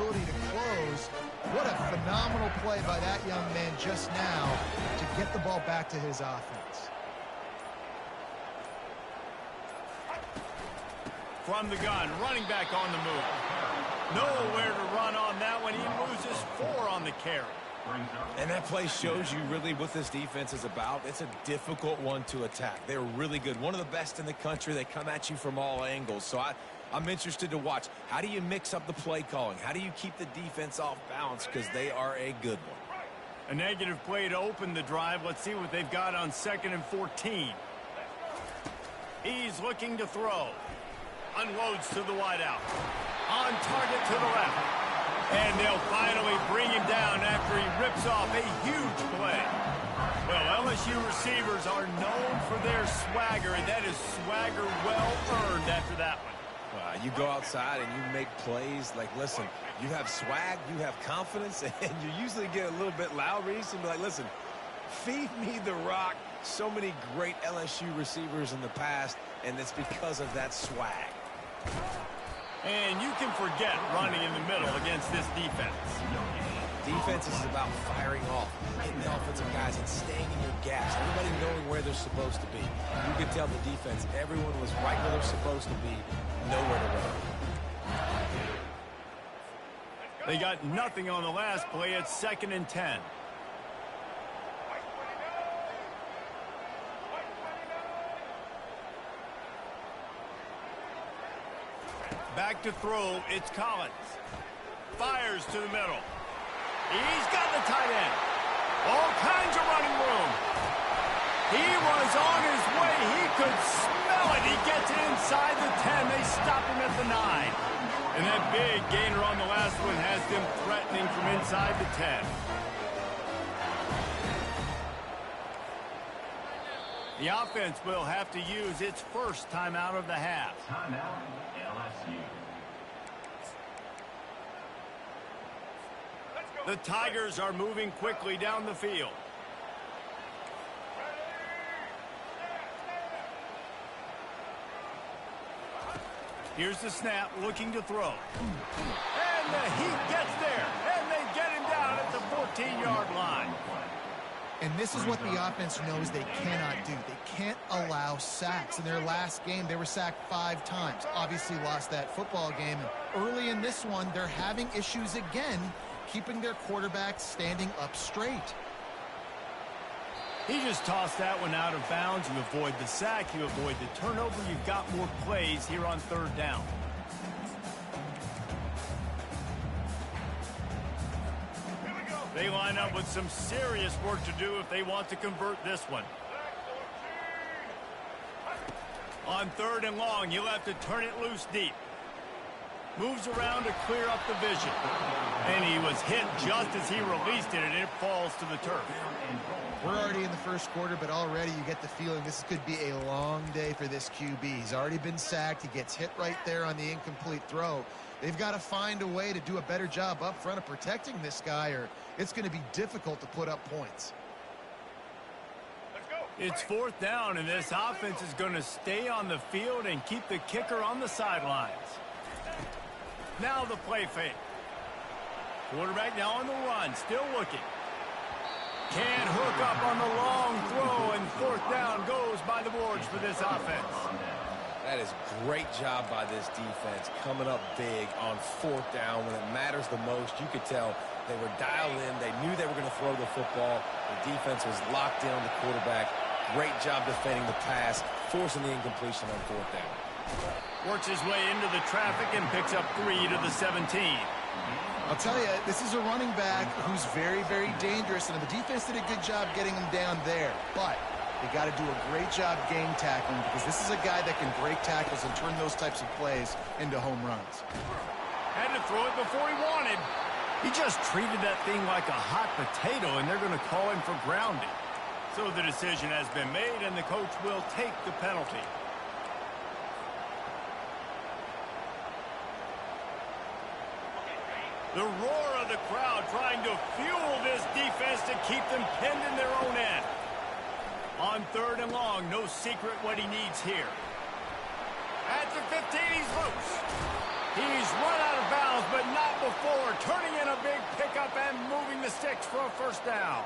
ability to close. What a phenomenal play by that young man just now to get the ball back to his offense. From the gun, running back on the move. Nowhere to run on that one. He loses 4 on the carry. And that play shows you really what this defense is about. It's a difficult one to attack. They're really good. One of the best in the country. They come at you from all angles. So I'm interested to watch. How do you mix up the play calling? How do you keep the defense off balance? Because they are a good one. A negative play to open the drive. Let's see what they've got on 2nd and 14. He's looking to throw. Unloads to the wideout. On target to the left. And they'll finally bring him down after he rips off a huge play. Well, LSU receivers are known for their swagger, and that is swagger well earned after that one. You go outside and you make plays. Like, listen, you have swag, you have confidence, and you usually get a little bit loud. Reese and be like, listen, feed me the rock. So many great LSU receivers in the past, and it's because of that swag. And you can forget running in the middle against this defense. Defense is about firing off, hitting the offensive guys, and staying in your gaps. Everybody knowing where they're supposed to be. You could tell the defense, everyone was right where they're supposed to be, nowhere to run. They got nothing on the last play. It's 2nd and 10. Back to throw, it's Collins. Fires to the middle. He's got the tight end. All kinds of running room. He was on his way. He could smell it. He gets it inside the 10. They stop him at the 9. And that big gainer on the last one has them threatening from inside the 10. The offense will have to use its first timeout of the half. Timeout, LSU. The Tigers are moving quickly down the field. Here's the snap, looking to throw. And the heat gets there. And they get him down at the 14-yard line. And this is what the offense knows they cannot do. They can't allow sacks. In their last game, they were sacked 5 times. Obviously lost that football game. And early in this one, they're having issues again, keeping their quarterback standing up straight. He just tossed that one out of bounds. You avoid the sack. You avoid the turnover. You've got more plays here on 3rd down. They line up with some serious work to do if they want to convert this one. On 3rd and long, you'll have to turn it loose deep. Moves around to clear up the vision. And he was hit just as he released it, and it falls to the turf. We're already in the first quarter, but already you get the feeling this could be a long day for this QB. He's already been sacked. He gets hit right there on the incomplete throw. They've got to find a way to do a better job up front of protecting this guy, or it's going to be difficult to put up points. It's 4th down, and this offense is going to stay on the field and keep the kicker on the sidelines. Now the play fake. Quarterback now on the run, still looking. Can't hook up on the long throw, and 4th down goes by the boards for this offense. That is great job by this defense, coming up big on 4th down when it matters the most. You could tell they were dialed in. They knew they were going to throw the football. The defense was locked in on the quarterback. Great job defending the pass, forcing the incompletion on 4th down. Works his way into the traffic and picks up 3 to the 17. I'll tell you, this is a running back who's very, very dangerous, and the defense did a good job getting him down there. But they got to do a great job game tackling, because this is a guy that can break tackles and turn those types of plays into home runs. Had to throw it before he wanted. He just treated that thing like a hot potato, and they're going to call him for grounding. So the decision has been made, and the coach will take the penalty. The roar of the crowd trying to fuel this defense to keep them pinned in their own end. On 3rd and long, no secret what he needs here. At the 15, he's loose. He's run out of bounds but not before. Turning in a big pickup and moving the sticks for a first down.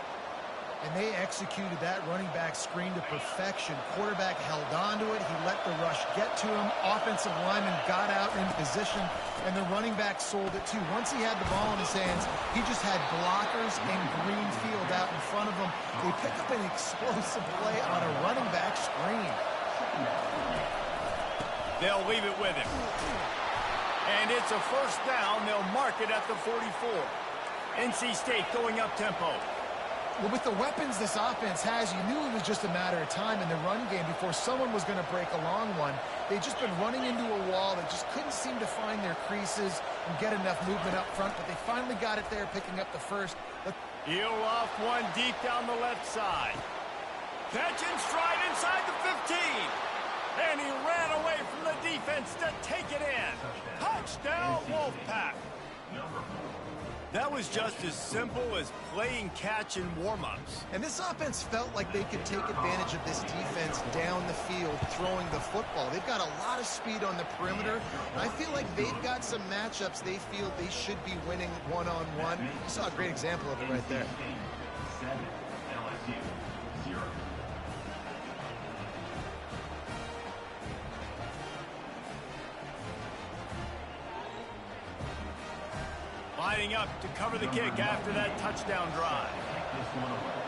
And they executed that running back screen to perfection. Quarterback held on to it. He let the rush get to him. Offensive lineman got out in position, and the running back sold it too. Once he had the ball in his hands, he just had blockers and green field out in front of him. They picked up an explosive play on a running back screen. They'll leave it with him. And it's a first down. They'll mark it at the 44. NC State going up tempo. Well, with the weapons this offense has, you knew it was just a matter of time in the run game before someone was going to break a long one. They've just been running into a wall. They just couldn't seem to find their creases and get enough movement up front, but they finally got it there, picking up the first. He'll off one deep down the left side. Catch in stride inside the 15. And he ran away from the defense to take it in. Touchdown, Wolfpack. That was just as simple as playing catch in warm-ups. And this offense felt like they could take advantage of this defense down the field, throwing the football. They've got a lot of speed on the perimeter. And I feel like they've got some matchups they feel they should be winning one-on-one. You saw a great example of it right there. 7 LSU 0. Lining up to cover the kick after that touchdown drive. This one away.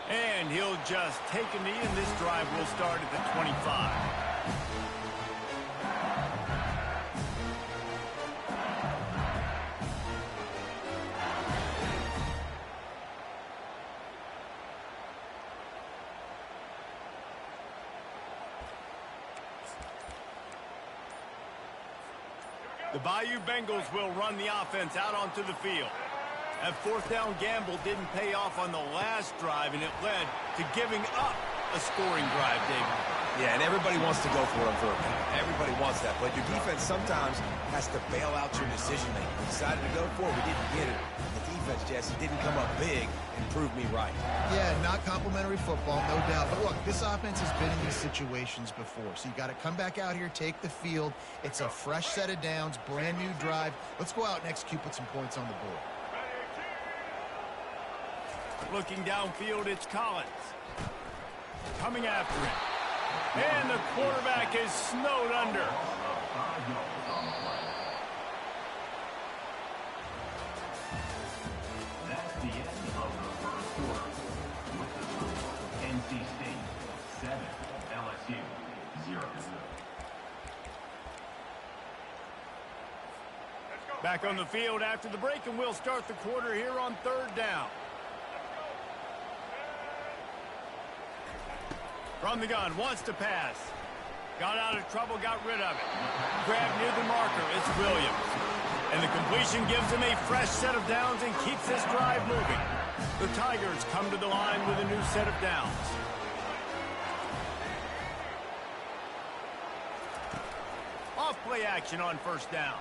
And he'll just take a knee, and this drive will start at the 25. The Bayou Bengals will run the offense out onto the field. That fourth down gamble didn't pay off on the last drive, and it led to giving up a scoring drive, David. Yeah, and everybody wants to go for it on third down. Everybody wants that, but your defense sometimes has to bail out your decision-making. We decided to go for it. We didn't get it. The defense, Jesse, didn't come up big and prove me right. Yeah, not complimentary football, no doubt. But look, this offense has been in these situations before. So you got to come back out here, take the field. It's a fresh set of downs, brand new drive. Let's go out and execute, put some points on the board. Looking downfield, it's Collins. Coming after him. And the quarterback is snowed under. That's the end of the first quarter. With the score, NC State 7, LSU 0. Back on the field after the break, and we'll start the quarter here on third down. From the gun, wants to pass. Got out of trouble, got rid of it. Grabbed near the marker, it's Williams. And the completion gives him a fresh set of downs and keeps this drive moving. The Tigers come to the line with a new set of downs. Off play action on first down.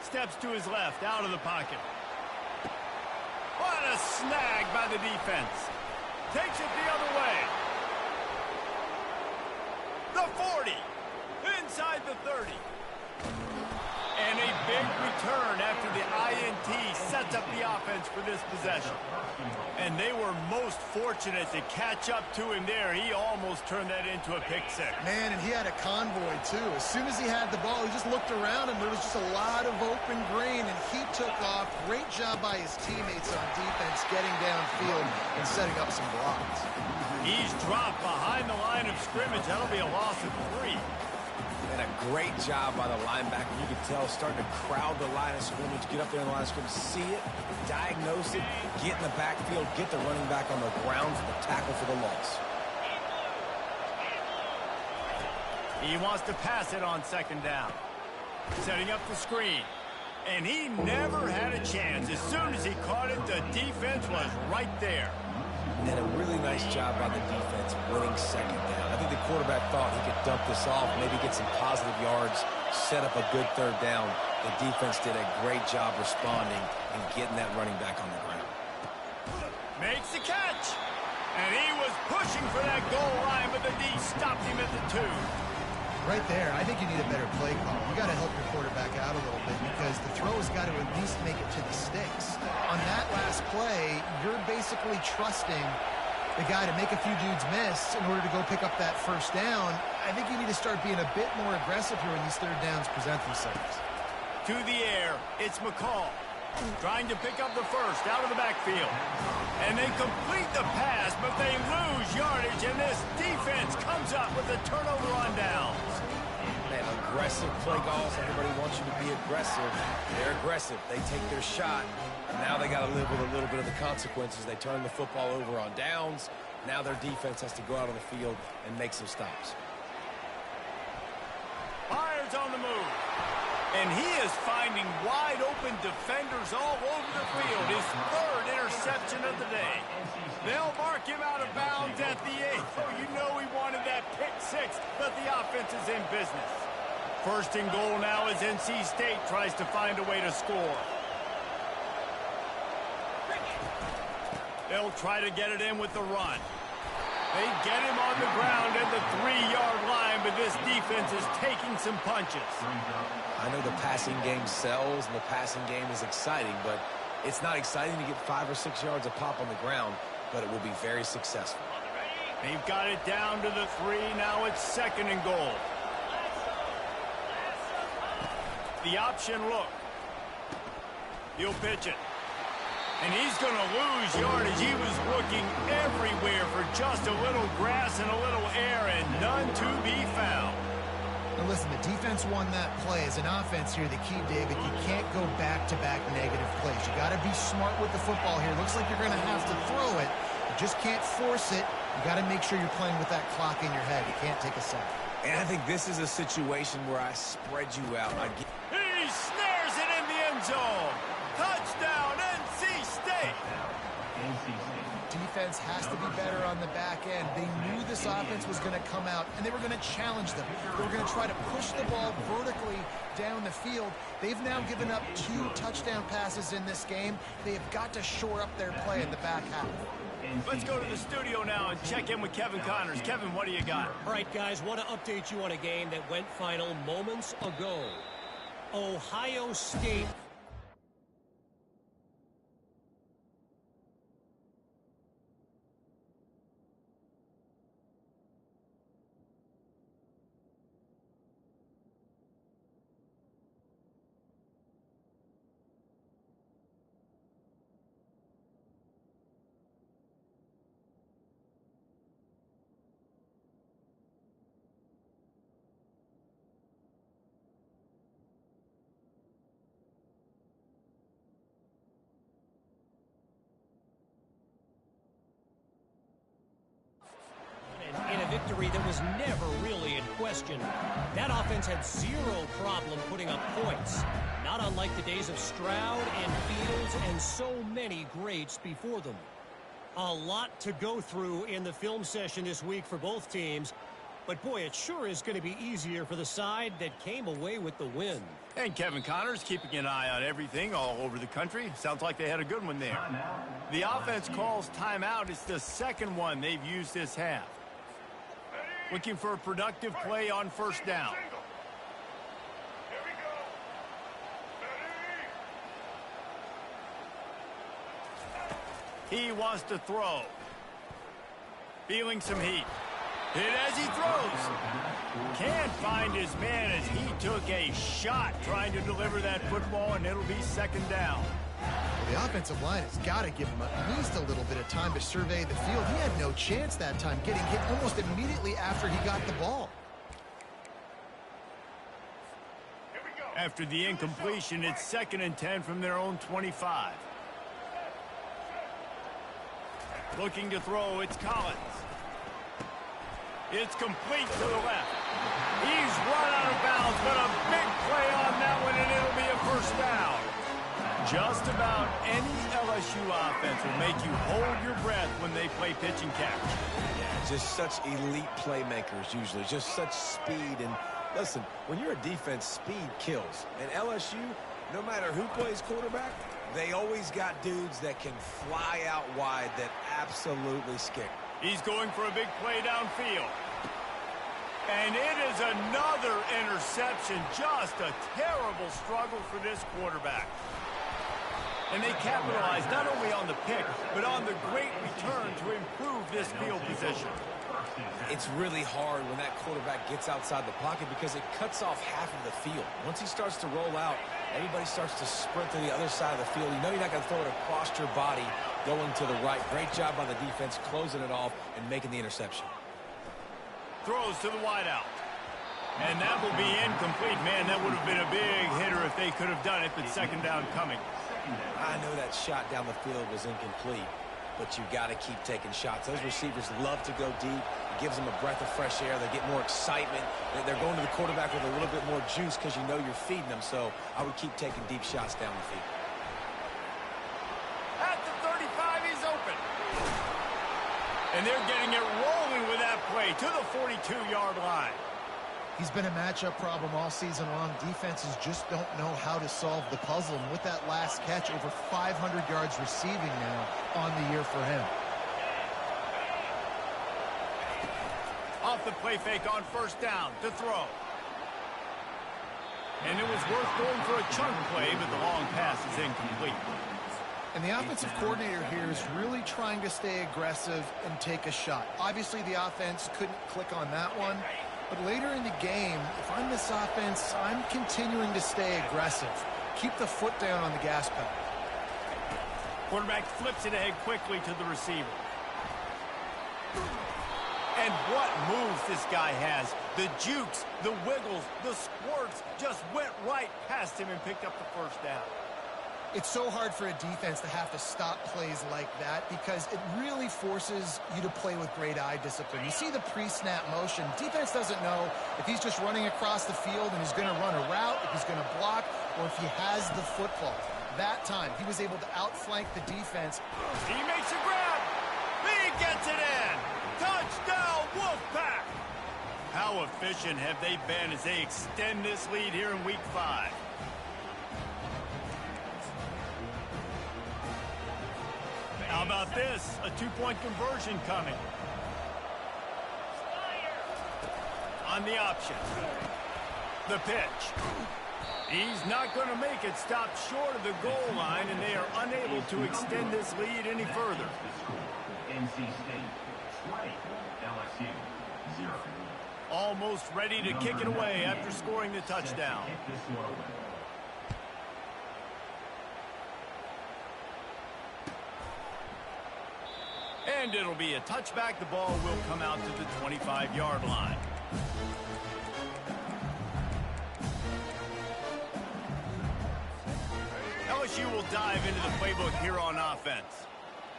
Steps to his left, out of the pocket. What a snag by the defense. Takes it the other way. The 40, inside the 30. And a big return after the INT sets up the offense for this possession. And they were most fortunate to catch up to him there. He almost turned that into a pick six. Man, and he had a convoy, too. As soon as he had the ball, he just looked around him. There was just a lot of open green, and he took off. Great job by his teammates on defense, getting downfield and setting up some blocks. He's dropped behind the line of scrimmage. That'll be a loss of 3. And a great job by the linebacker. You could tell, starting to crowd the line of scrimmage, get up there in the line of scrimmage, see it, diagnose it, get in the backfield, get the running back on the ground for the tackle for the loss. He wants to pass it on second down. Setting up the screen. And he never had a chance. As soon as he caught it, the defense was right there. And a really nice job by the defense winning second down. I think the quarterback thought he could dump this off, maybe get some positive yards, set up a good third down. The defense did a great job responding and getting that running back on the ground. Makes the catch. And he was pushing for that goal line, but the D stopped him at the 2. Right there, I think you need a better play call. You got to help your quarterback out a little bit because the throw has got to at least make it to the sticks. On that last play, you're basically trusting the guy to make a few dudes miss in order to go pick up that first down. I think you need to start being a bit more aggressive here when these third downs present themselves. To the air, it's McCall. Trying to pick up the first out of the backfield. And they complete the pass, but they lose yardage, and this defense comes up with a turnover on downs. Man, aggressive play calls. Everybody wants you to be aggressive. They're aggressive. They take their shot. Now they got to live with a little bit of the consequences. They turn the football over on downs. Now their defense has to go out on the field and make some stops. Myers on the move. And he is finding wide-open defenders all over the field. His third interception of the day. They'll mark him out of bounds at the 8. Oh, you know he wanted that pick 6, but the offense is in business. First and goal now as NC State tries to find a way to score. They'll try to get it in with the run. They get him on the ground at the 3-yard line, but this defense is taking some punches. I know the passing game sells and the passing game is exciting, but it's not exciting to get 5 or 6 yards of pop on the ground, but it will be very successful. They've got it down to the 3. Now it's second and goal. The option look. He'll pitch it. And he's going to lose yardage. He was looking everywhere for just a little grass and a little air, and none to be found. Now listen, the defense won that play. As an offense here, the key, David, you can't go back-to-back negative plays. You got to be smart with the football here. Looks like you're going to have to throw it. You just can't force it. You got to make sure you're playing with that clock in your head. You can't take a sack. And I think this is a situation where I spread you out. He snares it in the end zone. Touchdown, NC State. Defense has to be better on the back end. They knew this offense was going to come out, and they were going to challenge them. They were going to try to push the ball vertically down the field. They've now given up 2 touchdown passes in this game. They have got to shore up their play in the back half. Let's go to the studio now and check in with Kevin Connors. Kevin, what do you got? All right, guys, want to update you on a game that went final moments ago. Ohio State in a victory that was never really in question. That offense had 0 problem putting up points, not unlike the days of Stroud and Fields and so many greats before them. A lot to go through in the film session this week for both teams, but boy, it sure is going to be easier for the side that came away with the win. And Kevin Connors keeping an eye on everything all over the country. Sounds like they had a good one there. The offense calls timeout. It's the second one they've used this half. Looking for a productive play on first down. He wants to throw. Feeling some heat. Hit as he throws. Can't find his man as he took a shot trying to deliver that football, and it'll be second down. Well, the offensive line has got to give him at least a little bit of time to survey the field. He had no chance that time, getting hit almost immediately after he got the ball. After the incompletion, it's 2nd and 10 from their own 25. Looking to throw, it's Collins. It's complete to the left. He's run out of bounds, but a big play on that one, and it'll be a first down. Just about any LSU offense will make you hold your breath when they play pitch and catch. Yeah, just such elite playmakers usually, just such speed. And listen, when you're a defense, speed kills. And LSU, no matter who plays quarterback, they always got dudes that can fly out wide that absolutely scare. He's going for a big play downfield. And it is another interception. Just a terrible struggle for this quarterback. And they capitalize not only on the pick, but on the great return to improve this field position. It's really hard when that quarterback gets outside the pocket because it cuts off half of the field. Once he starts to roll out, everybody starts to sprint to the other side of the field. You know you're not going to throw it across your body going to the right. Great job by the defense closing it off and making the interception. Throws to the wideout. And that will be incomplete. Man, that would have been a big hitter if they could have done it, but second down coming. I know that shot down the field was incomplete, but you got to keep taking shots. Those receivers love to go deep. It gives them a breath of fresh air. They get more excitement. They're going to the quarterback with a little bit more juice because you know you're feeding them. So I would keep taking deep shots down the field. At the 35, he's open. And they're getting it rolling with that play to the 42-yard line. He's been a matchup problem all season long. Defenses just don't know how to solve the puzzle. And with that last catch, over 500 yards receiving now on the year for him. Off the play fake on first down to throw. And it was worth going for a chunk play, but the long pass is incomplete. And the offensive coordinator here is really trying to stay aggressive and take a shot. Obviously, the offense couldn't click on that one. But later in the game, if I'm this offense, I'm continuing to stay aggressive. Keep the foot down on the gas pedal. Quarterback flips it ahead quickly to the receiver. And what moves this guy has. The jukes, the wiggles, the squirts just went right past him and picked up the first down. It's so hard for a defense to have to stop plays like that because it really forces you to play with great eye discipline. You see the pre-snap motion. Defense doesn't know if he's just running across the field and he's going to run a route, if he's going to block, or if he has the football. That time, he was able to outflank the defense. He makes a grab. He gets it in. Touchdown, Wolfpack. How efficient have they been as they extend this lead here in Week 5? How about this? A two-point conversion coming. On the option. The pitch. He's not going to make it. Stopped short of the goal line, and they are unable to extend this lead any further. NC State 20, LSU 0. Almost ready to kick it away after scoring the touchdown. And it'll be a touchback. The ball will come out to the 25-yard line. LSU will dive into the playbook here on offense.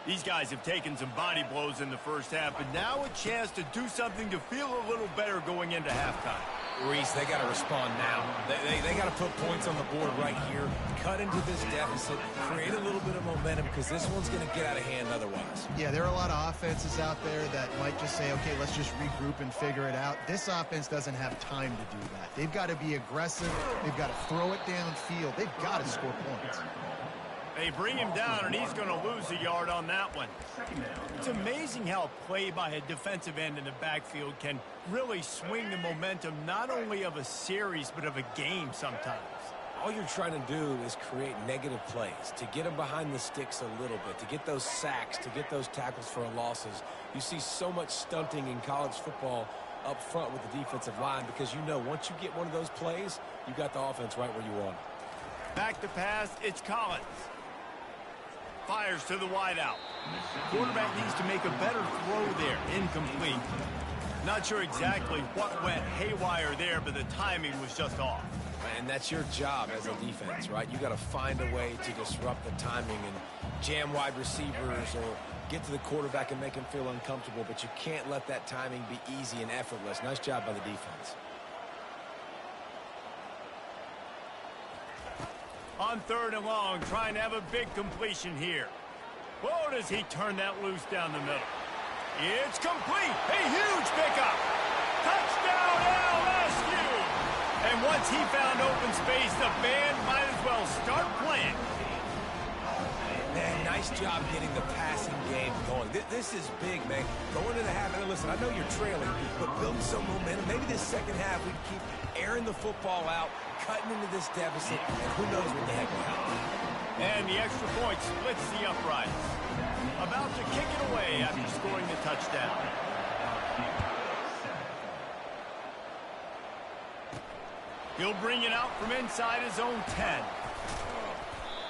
These guys have taken some body blows in the first half, but now a chance to do something to feel a little better going into halftime. Reese, they got to respond now. They got to put points on the board right here, cut into this deficit, create a little bit of momentum because this one's going to get out of hand otherwise. Yeah, there are a lot of offenses out there that might just say, okay, let's just regroup and figure it out. This offense doesn't have time to do that. They've got to be aggressive. They've got to throw it downfield. They've got to score points. They bring him down, and he's going to lose a yard on that one. It's amazing how play by a defensive end in the backfield can really swing the momentum not only of a series but of a game sometimes. All you're trying to do is create negative plays, to get them behind the sticks a little bit, to get those sacks, to get those tackles for losses. You see so much stunting in college football up front with the defensive line because you know once you get one of those plays, you got the offense right where you want it. Back to pass, it's Collins. Fires to the wideout. Quarterback needs to make a better throw there. Incomplete. Not sure exactly what went haywire there, but the timing was just off. And that's your job as a defense, right? You got to find a way to disrupt the timing and jam wide receivers or get to the quarterback and make him feel uncomfortable, but you can't let that timing be easy and effortless. Nice job by the defense. On third and long, trying to have a big completion here. Whoa, does he turn that loose down the middle? It's complete. A huge pickup. Touchdown, LSU. And once he found open space, the band might as well start playing. Man, nice job getting the passing game going. This is big, man. Going to the half, and listen, I know you're trailing, but building some momentum. Maybe this second half we keep airing the football out, cutting into this deficit, and who knows what the heck will happen. And the extra point splits the uprights. About to kick it away after scoring the touchdown. He'll bring it out from inside his own 10.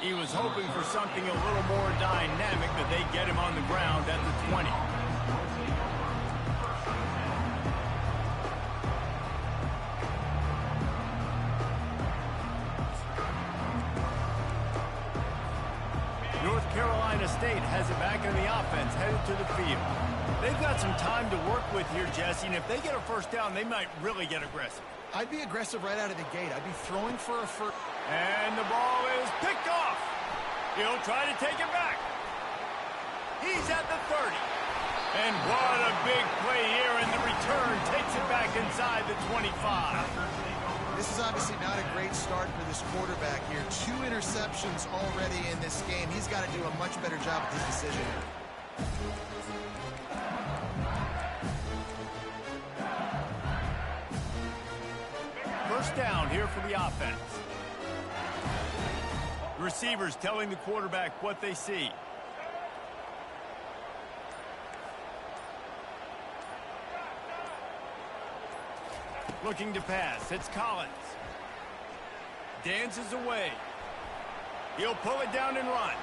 He was hoping for something a little more dynamic, but they get him on the ground at the 20. North Carolina State has it back in the offense, headed to the field. They've got some time to work with here, Jesse, and if they get a first down, they might really get aggressive. I'd be aggressive right out of the gate. I'd be throwing for a first. And the ball is picked off. He'll try to take it back. He's at the 30. And what a big play here, and the return takes it back inside the 25. This is obviously not a great start for this quarterback here. 2 interceptions already in this game. He's got to do a much better job with his decision. First down here for the offense. The receivers telling the quarterback what they see. Looking to pass. It's Collins. Dances away. He'll pull it down and run.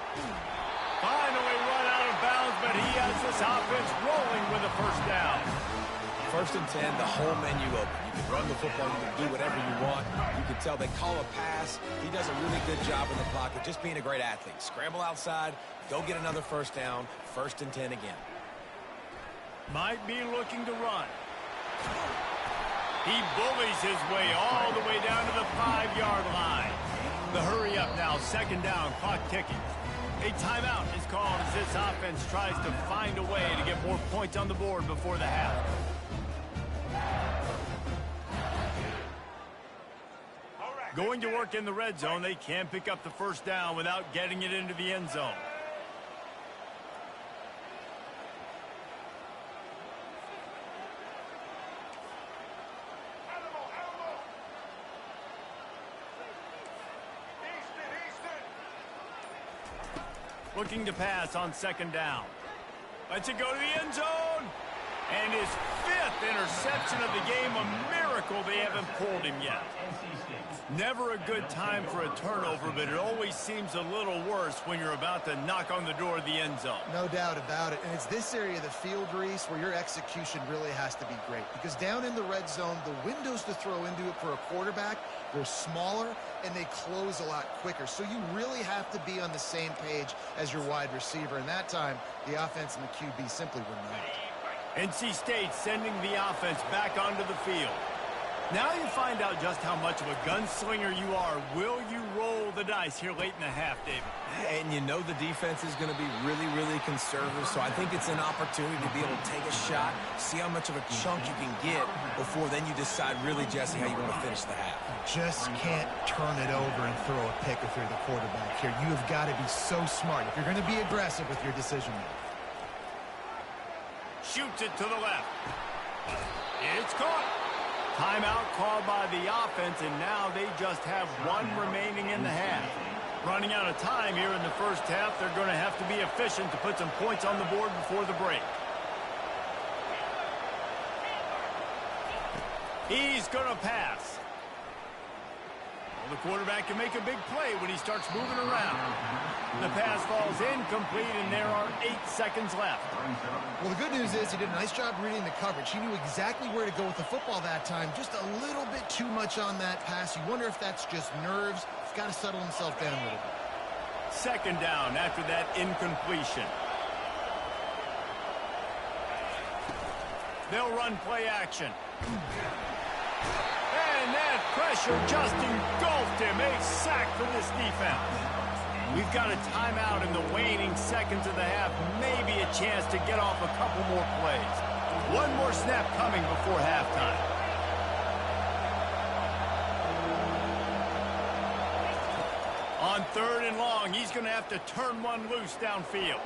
Finally run out of bounds, but he has this offense rolling with a first down. First and 10, the whole menu open. You can run the football, you can do whatever you want. You can tell they call a pass. He does a really good job in the pocket, just being a great athlete. Scramble outside, go get another first down, first and 10 again. Might be looking to run. He bullies his way all the way down to the 5-yard line. The hurry up now, second down, clock ticking. A timeout is called as this offense tries to find a way to get more points on the board before the half. Going to work in the red zone, they can't pick up the first down without getting it into the end zone. Looking to pass on second down. Lets it go to the end zone. And his 5th interception of the game, a miracle they haven't pulled him yet. Never a good time for a turnover, but it always seems a little worse when you're about to knock on the door of the end zone. No doubt about it. And it's this area of the field, Reese, where your execution really has to be great. Because down in the red zone, the windows to throw into it for a quarterback, they're smaller and they close a lot quicker. So you really have to be on the same page as your wide receiver. And that time, the offense and the QB simply were not. NC State sending the offense back onto the field. Now you find out just how much of a gunslinger you are. Will you roll the dice here late in the half, David? And you know the defense is going to be really, really conservative, so I think it's an opportunity to be able to take a shot, see how much of a chunk you can get before then you decide really, Jesse, how you want to finish the half. Just can't turn it over and throw a pick if you're the quarterback here. You have got to be so smart if you're going to be aggressive with your decision making. Shoots it to the left. It's caught. Timeout called by the offense, and now they just have 1 remaining in the half. Running out of time here in the first half, they're going to have to be efficient to put some points on the board before the break. He's going to pass. Well, the quarterback can make a big play when he starts moving around. The pass falls incomplete, and there are 8 seconds left. Well, the good news is he did a nice job reading the coverage. He knew exactly where to go with the football that time. Just a little bit too much on that pass. You wonder if that's just nerves. He's got to settle himself down a little bit. Second down after that incompletion. They'll run play action. And that pressure just engulfed him. A sack for this defense. We've got a timeout in the waning seconds of the half. Maybe a chance to get off a couple more plays. 1 more snap coming before halftime. On 3rd and long. He's going to have to turn one loose downfield.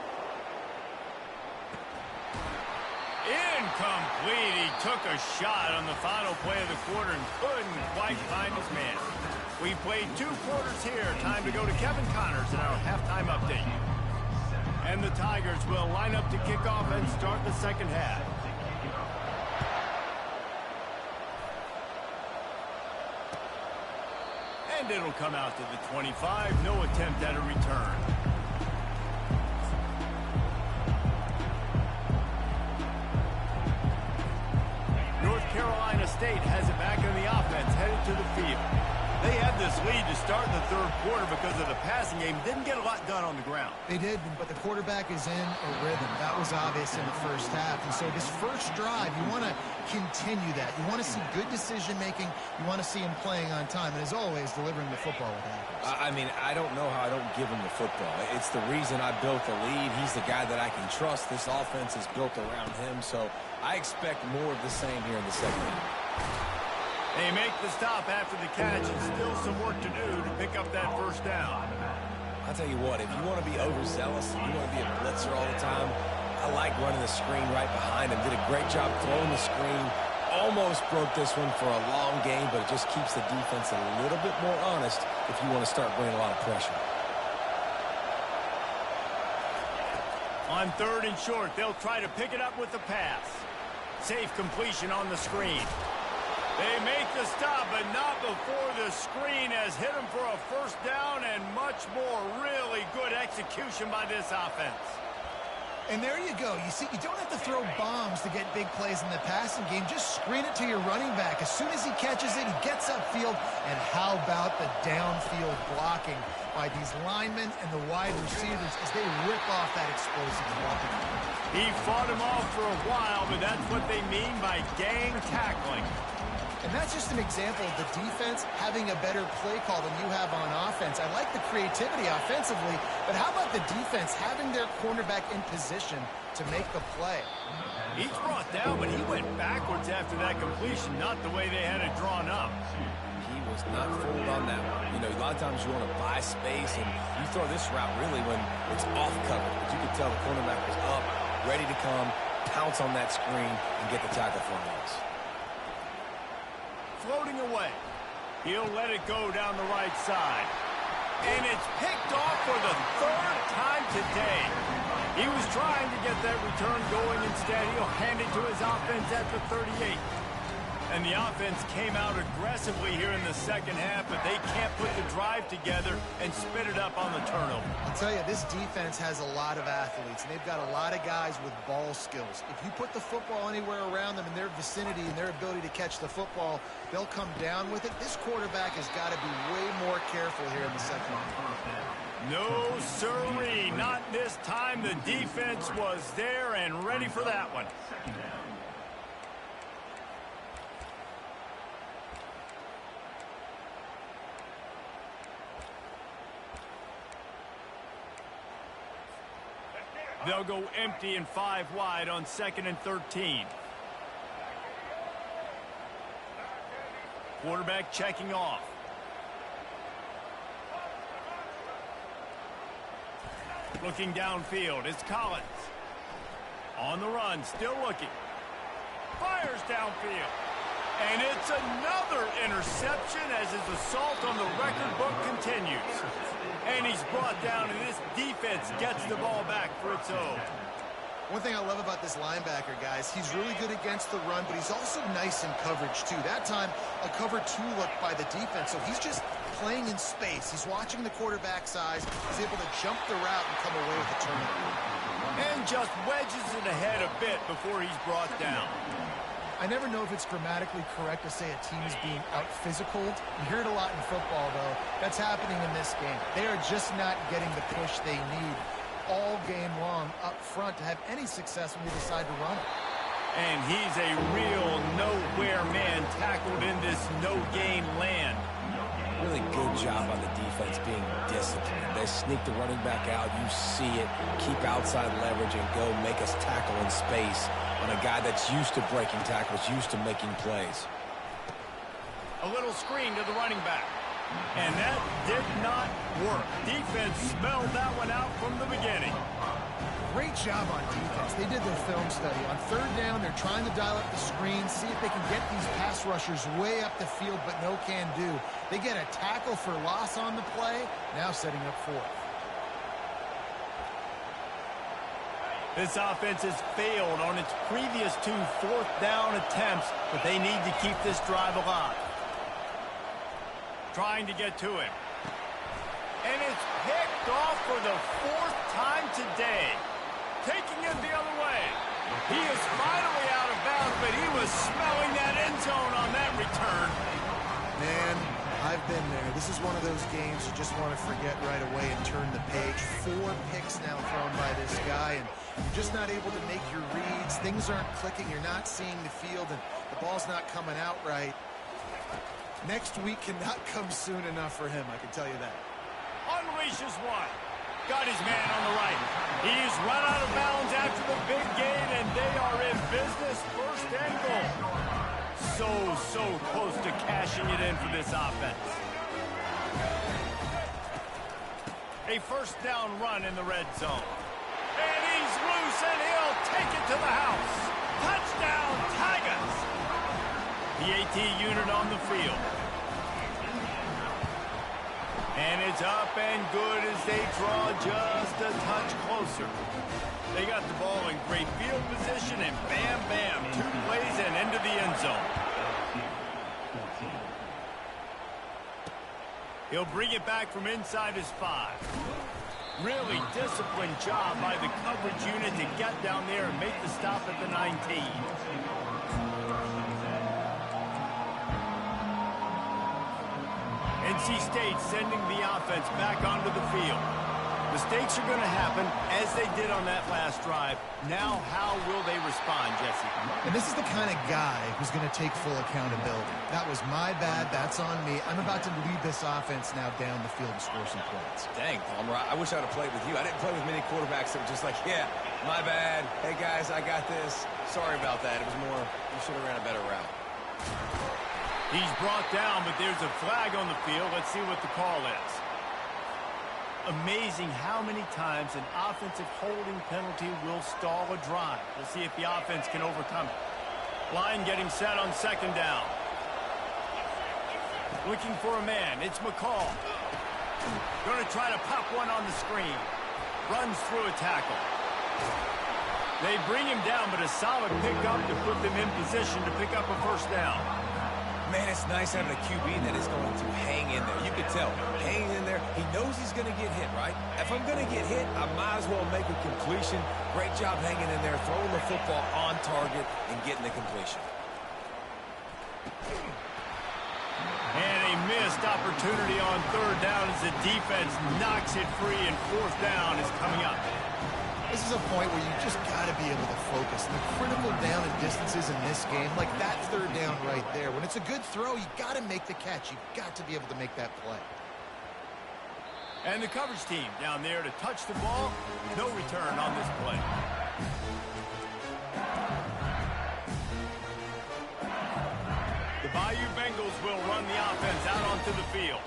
Incomplete. He took a shot on the final play of the quarter and couldn't quite find his man. We played 2 quarters here. Time to go to Kevin Connors in our halftime update. And the Tigers will line up to kick off and start the second half. And it'll come out to the 25. No attempt at a return. North Carolina State has it back in the offense, headed to the field. They had this lead to start the 3rd quarter because of the passing game. Didn't get a lot done on the ground. They did, but the quarterback is in a rhythm. That was obvious in the first half. And so this first drive, you want to continue that. You want to see good decision-making. You want to see him playing on time. And as always, delivering the football with accuracy. I mean, I don't know how I don't give him the football. It's the reason I built the lead. He's the guy that I can trust. This offense is built around him. So I expect more of the same here in the second half. They make the stop after the catch, and still some work to do to pick up that first down. I'll tell you what, if you want to be overzealous and you want to be a blitzer all the time, I like running the screen right behind him. Did a great job throwing the screen. Almost broke this one for a long game, but it just keeps the defense a little bit more honest if you want to start bringing a lot of pressure. On 3rd and short, they'll try to pick it up with the pass. Safe completion on the screen. They make the stop, but not before the screen has hit them for a first down, and much more. Really good execution by this offense. And there you go. You see, you don't have to throw bombs to get big plays in the passing game. Just screen it to your running back. As soon as he catches it, he gets upfield. And how about the downfield blocking by these linemen and the wide receivers as they rip off that explosive blocking? He fought him off for a while, but that's what they mean by gang tackling. And that's just an example of the defense having a better play call than you have on offense. I like the creativity offensively, but how about the defense having their cornerback in position to make the play? He's brought down, but he went backwards after that completion, not the way they had it drawn up. He was not fooled on that one. You know, a lot of times you want to buy space, and you throw this route really when it's off cover. But you could tell the cornerback was up, ready to come, pounce on that screen, and get the tackle for him. Floating away. He'll let it go down the right side. And it's picked off for the 3rd time today. He was trying to get that return going. Instead, he'll hand it to his offense at the 38. And the offense came out aggressively here in the second half, but they can't put the drive together and spit it up on the turnover. I'll tell you, this defense has a lot of athletes, and they've got a lot of guys with ball skills. If you put the football anywhere around them in their vicinity and their ability to catch the football, they'll come down with it. This quarterback has got to be way more careful here in the second half. No, sirree, not this time. The defense was there and ready for that one. They'll go empty and 5 wide on 2nd and 13. Quarterback checking off. Looking downfield, it's Collins. On the run, still looking. Fires downfield. And it's another interception as his assault on the record book continues. And he's brought down, and this defense gets the ball back for its own. One thing I love about this linebacker, guys, he's really good against the run, but he's also nice in coverage, too. That time, a cover 2 look by the defense, so he's just playing in space. He's watching the quarterback's eyes. He's able to jump the route and come away with a turnover. And just wedges it ahead a bit before he's brought down. I never know if it's grammatically correct to say a team is being out-physicaled. You hear it a lot in football, though. That's happening in this game. They are just not getting the push they need all game long up front to have any success when they decide to run it. And he's a real nowhere man tackled in this no-gain land. Really good job on the defense being disciplined. They sneak the running back out. You see it. Keep outside leverage and go make us tackle in space on a guy that's used to breaking tackles, used to making plays. A little screen to the running back. And that did not work. Defense smelled that one out from the beginning. Great job on defense. They did their film study. On third down, they're trying to dial up the screen, see if they can get these pass rushers way up the field, but no can do. They get a tackle for loss on the play, now setting up fourth. This offense has failed on its previous 2 fourth-down attempts, but they need to keep this drive alive. Trying to get to him. And it's picked off for the 4th time today. Taking it the other way. He is finally out of bounds, but he was smelling that end zone on that return. Man, I've been there. This is one of those games you just want to forget right away and turn the page. 4 picks now thrown by this guy, and you're just not able to make your reads. Things aren't clicking. You're not seeing the field, and the ball's not coming out right. Next week cannot come soon enough for him, I can tell you that. Unleashes one. Got his man on the right. He's run out of bounds after the big gain, and they are in business. First and goal. So close to cashing it in for this offense. A first down run in the red zone. And he's loose, and he'll take it to the house. Touchdown, Tigers! The AT unit on the field. And it's up and good as they draw just a touch closer. They got the ball in great field position, and bam, bam, 2 plays and into the end zone. He'll bring it back from inside his 5. Really disciplined job by the coverage unit to get down there and make the stop at the 19. NC State sending the offense back onto the field. Mistakes are going to happen, as they did on that last drive. Now, how will they respond, Jesse? And this is the kind of guy who's going to take full accountability. That was my bad. That's on me. I'm about to lead this offense now down the field and score some points. Dang, Palmer, I wish I would have played with you. I didn't play with many quarterbacks that were just like, yeah, my bad. Hey, guys, I got this. Sorry about that. It was more, you should have ran a better route. He's brought down, but there's a flag on the field. Let's see what the call is. Amazing how many times an offensive holding penalty will stall a drive. We'll see if the offense can overcome it. Line getting set on second down. Looking for a man. It's McCall. Going to try to pop one on the screen. Runs through a tackle. They bring him down, but a solid pickup to put them in position to pick up a first down. Man, it's nice having a QB that is going to hang in there. You can tell, hanging in there. He knows he's going to get hit, right? If I'm going to get hit, I might as well make a completion. Great job hanging in there, throwing the football on target and getting the completion. And a missed opportunity on third down as the defense knocks it free, and fourth down is coming up. This is a point where you just got to be able to focus. And the critical down and distances in this game, like that third down right there. When it's a good throw, you got to make the catch. You got to be able to make that play. And the coverage team down there to touch the ball. No return on this play. The Bayou Bengals will run the offense out onto the field.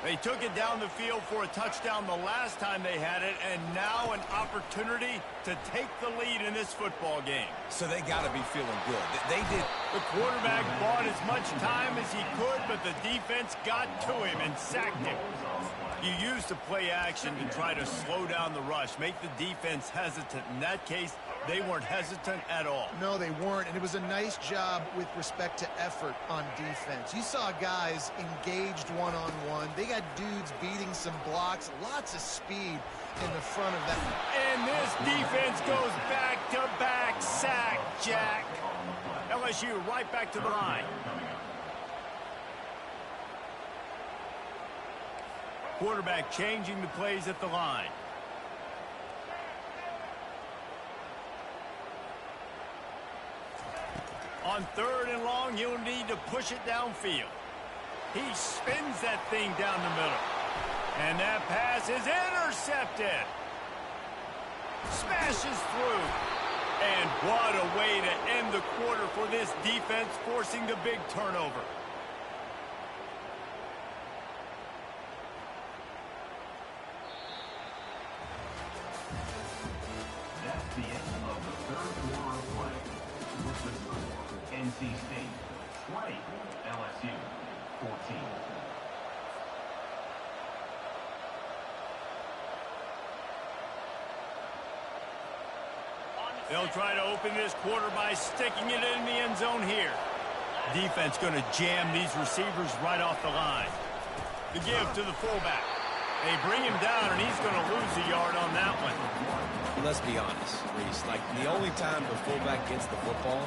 They took it down the field for a touchdown the last time they had it, and now an opportunity to take the lead in this football game. So they got to be feeling good. They did. The quarterback bought as much time as he could, but the defense got to him and sacked him. You use the play action to try to slow down the rush, make the defense hesitant. In that case, they weren't hesitant at all. No, they weren't, and it was a nice job with respect to effort on defense. You saw guys engaged one-on-one. They got dudes beating some blocks, lots of speed in the front of that. And this defense goes back-to-back sack, Jack. LSU right back to the line. Quarterback changing the plays at the line. On third and long, he'll need to push it downfield. He spins that thing down the middle. And that pass is intercepted. Smashes through. And what a way to end the quarter for this defense, forcing the big turnover. 14. They'll try to open this quarter by sticking it in the end zone here. Defense going to jam these receivers right off the line. The give to the fullback. They bring him down, and he's going to lose a yard on that one. Let's be honest, Reese. Like, the only time the fullback gets the football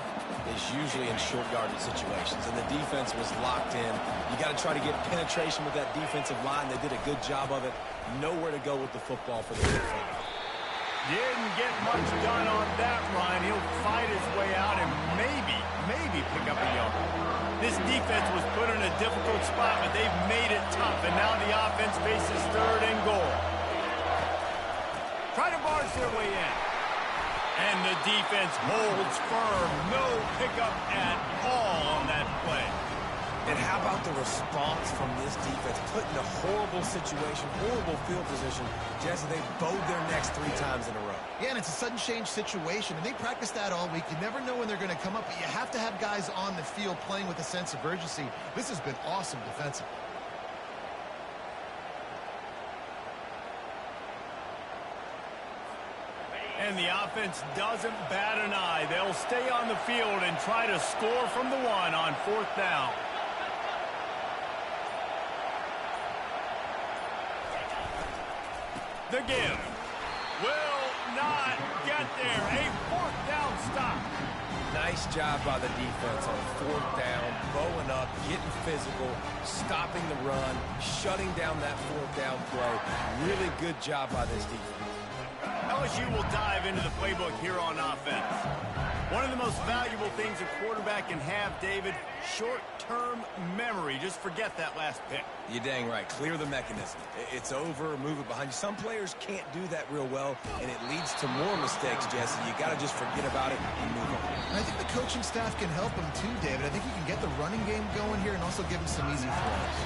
is usually in short yardage situations, and the defense was locked in. You got to try to get penetration with that defensive line. They did a good job of it. Nowhere to go with the football for the defense. Didn't get much done on that run. He'll fight his way out and maybe pick up a yard. This defense was put in a difficult spot, but they've made it tough, and now the offense faces 3rd and goal. Try to barge their way in. And the defense holds firm. No pickup at all on that play. And how about the response from this defense? Put in a horrible situation, horrible field position. Jesse, they bowed their necks 3 times in a row. Yeah, and it's a sudden change situation, and they practice that all week. You never know when they're going to come up, but you have to have guys on the field playing with a sense of urgency. This has been awesome defensively. And the offense doesn't bat an eye. They'll stay on the field and try to score from the 1 on 4th down. The give will not get there. A 4th down stop. Nice job by the defense on 4th down, bowing up, getting physical, stopping the run, shutting down that 4th down play. Really good job by this defense. LSU will dive into the playbook here on offense. One of the most valuable things a quarterback can have, David, short-term memory. Just forget that last pick. You're dang right. Clear the mechanism. It's over, move it behind you. Some players can't do that real well, and it leads to more mistakes, Jesse. You got to just forget about it and move on. And I think the coaching staff can help him too, David. I think you can get the running game going here and also give him some easy throws.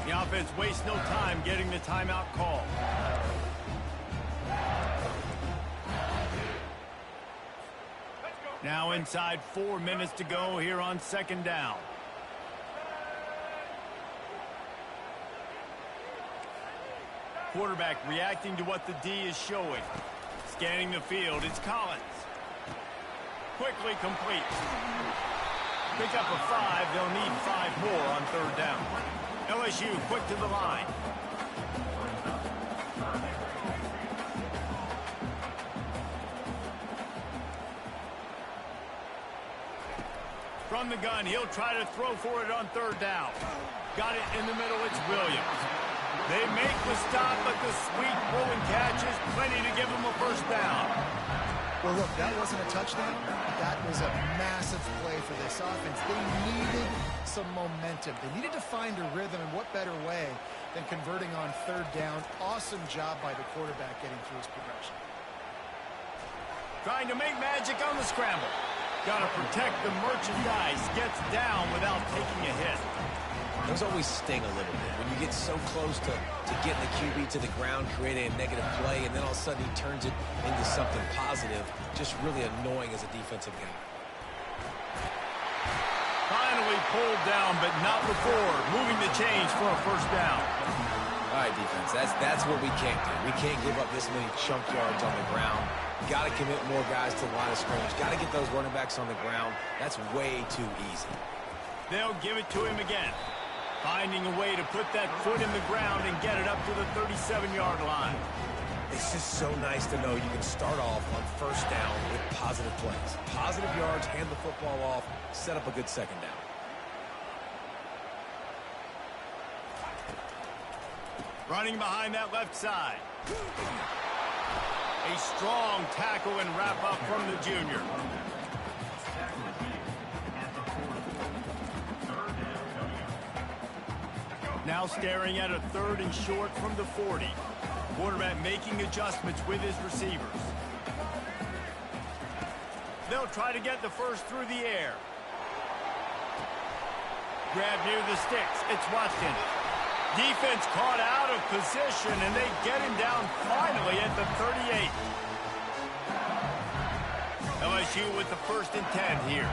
The offense wastes no time getting the timeout call. Now inside 4 minutes to go here on 2nd down. Quarterback reacting to what the D is showing. Scanning the field, it's Collins. Quickly complete. Pick up a 5, they'll need 5 more on 3rd down. LSU quick to the line. From the gun, he'll try to throw for it on 3rd down. Got it in the middle, it's Williams. They make the stop, but the sweet rolling catch is plenty to give them a 1st down. Well, look, that wasn't a touchdown. That was a massive play for this offense. They needed some momentum. They needed to find a rhythm, and what better way than converting on 3rd down. Awesome job by the quarterback getting through his progression. Trying to make magic on the scramble. Got to protect the merchandise. Gets down without taking a hit. Those always sting a little bit. When you get so close to getting the QB to the ground, creating a negative play, and then all of a sudden he turns it into something positive. Just really annoying as a defensive guy. Finally pulled down, but not before. Moving the chains for a 1st down. All right, defense, that's what we can't do. We can't give up this many chunk yards on the ground. Got to commit more guys to the line of scrimmage. Got to get those running backs on the ground. That's way too easy. They'll give it to him again. Finding a way to put that foot in the ground and get it up to the 37-yard line. It's just so nice to know you can start off on 1st down with positive plays. Positive yards, hand the football off, set up a good 2nd down. Running behind that left side. A strong tackle and wrap up from the junior. Now staring at a 3rd and short from the 40. Quarterback making adjustments with his receivers. They'll try to get the 1st through the air. Grab near the sticks. It's Watkins. Defense caught out of position, and they get him down finally at the 38. LSU with the 1st and 10 here.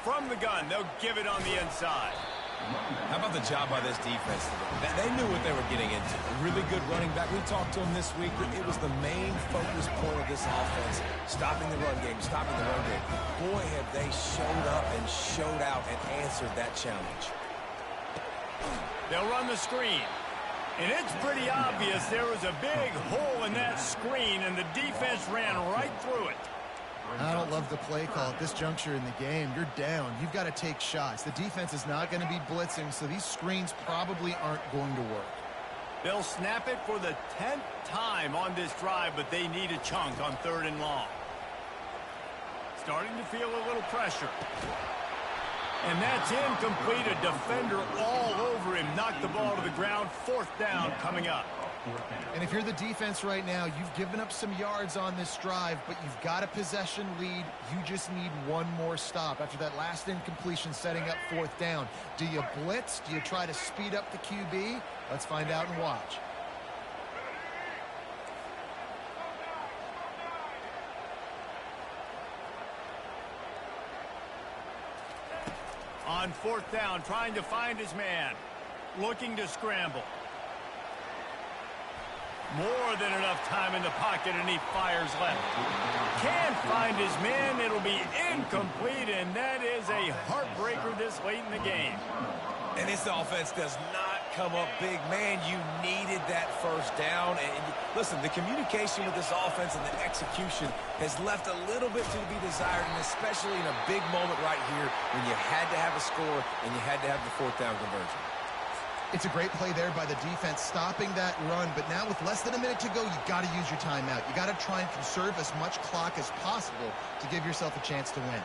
from the gun. They'll give it on the inside. How about the job by this defense today? They knew what they were getting into. A really good running back. We talked to him this week. It was the main focus point of this offense. Stopping the run game, stopping the run game. Boy, have they showed up and showed out and answered that challenge. They'll run the screen. And it's pretty obvious there was a big hole in that screen, and the defense ran right through it. I don't love the play call at this juncture in the game. You're down. You've got to take shots. The defense is not going to be blitzing, so these screens probably aren't going to work. They'll snap it for the 10th time on this drive, but they need a chunk on 3rd and long. Starting to feel a little pressure. And that's incomplete. A defender all over him. Knocked the ball to the ground. 4th down coming up. And if you're the defense right now, you've given up some yards on this drive, but you've got a possession lead. You just need one more stop after that last incompletion setting up 4th down. Do you blitz? Do you try to speed up the QB? Let's find out and watch. On 4th down, trying to find his man. Looking to scramble. More than enough time in the pocket, and he fires left. Can't find his man. It'll be incomplete, and that is a heartbreaker this late in the game. And this offense does not come up big. Man, you needed that 1st down. And listen, the communication with this offense and the execution has left a little bit to be desired, and especially in a big moment right here when you had to have a score and you had to have the 4th down conversion. It's a great play there by the defense, stopping that run. But now with less than a minute to go, you've got to use your timeout. You got to try and conserve as much clock as possible to give yourself a chance to win.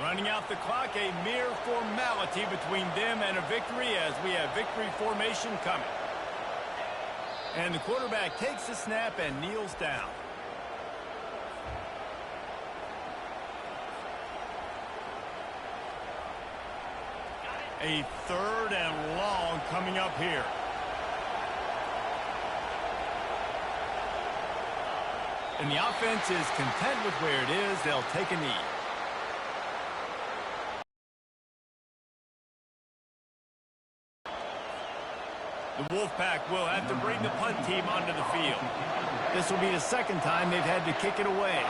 Running out the clock, a mere formality between them and a victory as we have victory formation coming. And the quarterback takes the snap and kneels down. A 3rd and long coming up here. And the offense is content with where it is. They'll take a knee. The Wolfpack will have to bring the punt team onto the field. This will be the 2nd time they've had to kick it away.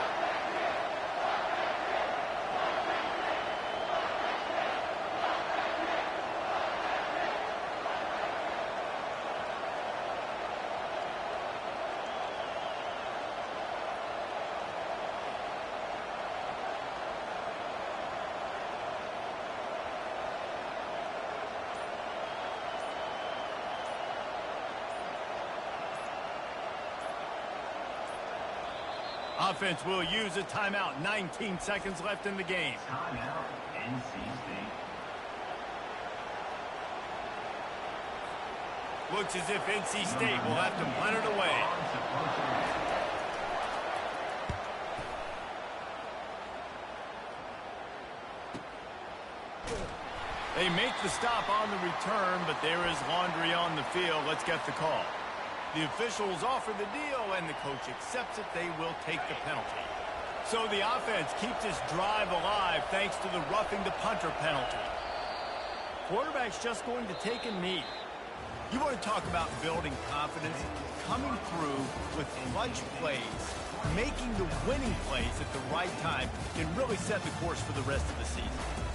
Offense will use a timeout. 19 seconds left in the game. Timeout, NC State. Looks as if NC State will have to punt it away. They make the stop on the return, but there is laundry on the field. Let's get the call. The officials offer the deal, and the coach accepts it. They will take the penalty. So the offense keeps this drive alive thanks to the roughing the punter penalty. Quarterback's just going to take a knee. You want to talk about building confidence? Coming through with clutch plays, making the winning plays at the right time can really set the course for the rest of the season.